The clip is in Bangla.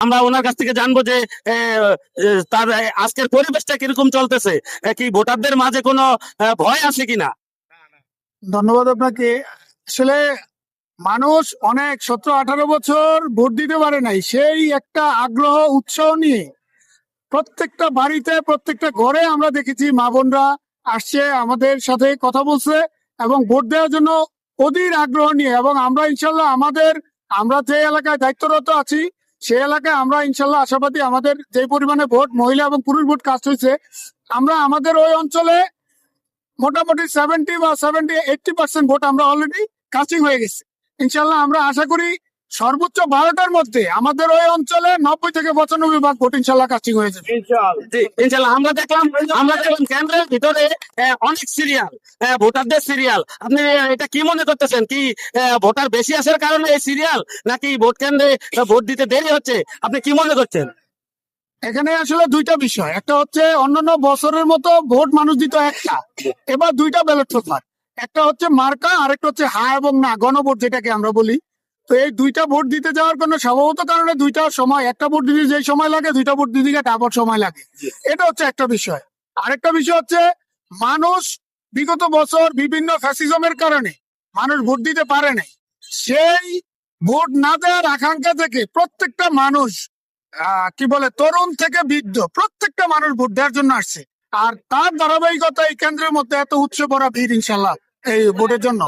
আমরা ওনার কাছ থেকে জানবো যে তার আজকের পরিবেশটা কিরকম চলতেছে, কি ভোটারদের মাঝে কোনো ভয় আছে কিনা। ধন্যবাদ আপনাকে। আসলে মানুষ অনেক 17-18 বছর ভোট দিতে পারে নাই, সেই একটা আগ্রহ উৎসাহ নিয়ে প্রত্যেকটা বাড়িতে প্রত্যেকটা ঘরে আমরা দেখেছি মা বোনরা আসছে, আমাদের সাথে কথা বলছে এবং ভোট দেওয়ার জন্য অধীর আগ্রহ নিয়ে। এবং আমরা ইনশাল্লাহ আমরা যে এলাকায় দায়িত্বরত আছি সেই এলাকায় আমরা ইনশাল্লাহ আশাবাদী, আমাদের যে পরিমাণে ভোট মহিলা এবং পুরুষ ভোট কাস্ট হয়েছে, আমরা আমাদের ওই অঞ্চলে মোটামুটি 70 বা 80% ভোট আমরা অলরেডি কাস্টিং হয়ে গেছে। ইনশাল্লাহ আমরা আশা করি সর্বোচ্চ 12টার মধ্যে আমাদের ওই অঞ্চলে 90 থেকে 95% ভোট ইনশাল্লাহ কাস্টিং হয়ে যাবে। ইনশাল্লাহ আমরা দেখলাম কেন্দ্রের ভিতরে অনেক সিরিয়াল, ভোটারদের সিরিয়াল। আপনি এটা কি মনে করতেছেন, কি ভোটার বেশি আসার কারণে এই সিরিয়াল, নাকি ভোট কেন্দ্রে ভোট দিতে দেরি হচ্ছে, আপনি কি মনে করছেন? এখানে আসলে দুইটা বিষয়, একটা হচ্ছে অন্যান্য বছরের মতো ভোট মানুষ দিত একটা, এবার দুইটা ব্যালট পেপার, একটা হচ্ছে মার্কা আর একটা হচ্ছে হ্যাঁ এবং না, গণভোট যেটাকে আমরা বলি। তো এই দুইটা ভোট দিতে যাওয়ার কোনো স্বভাবত কারণে দুইটা সময়, একটা ভোট দিতে যে সময় লাগে দুইটা ভোট দিতে গিয়ে ডাবল সময় লাগে, এটা হচ্ছে একটা বিষয়। আরেকটা বিষয় হচ্ছে মানুষ বিগত বছর বিভিন্ন ফ্যাসিজমের কারণে মানুষ ভোট দিতে পারে নাই, সেই ভোট না দেওয়ার আকাঙ্ক্ষা থেকে প্রত্যেকটা মানুষ কি বলে তরুণ থেকে বৃদ্ধ প্রত্যেকটা মানুষ ভোট দেওয়ার জন্য আসছে। আর তার ধারাবাহিকতা এই কেন্দ্রের মধ্যে এত উৎসব ভরা ভিড় ইনশাল্লাহ এই ভোটের জন্য।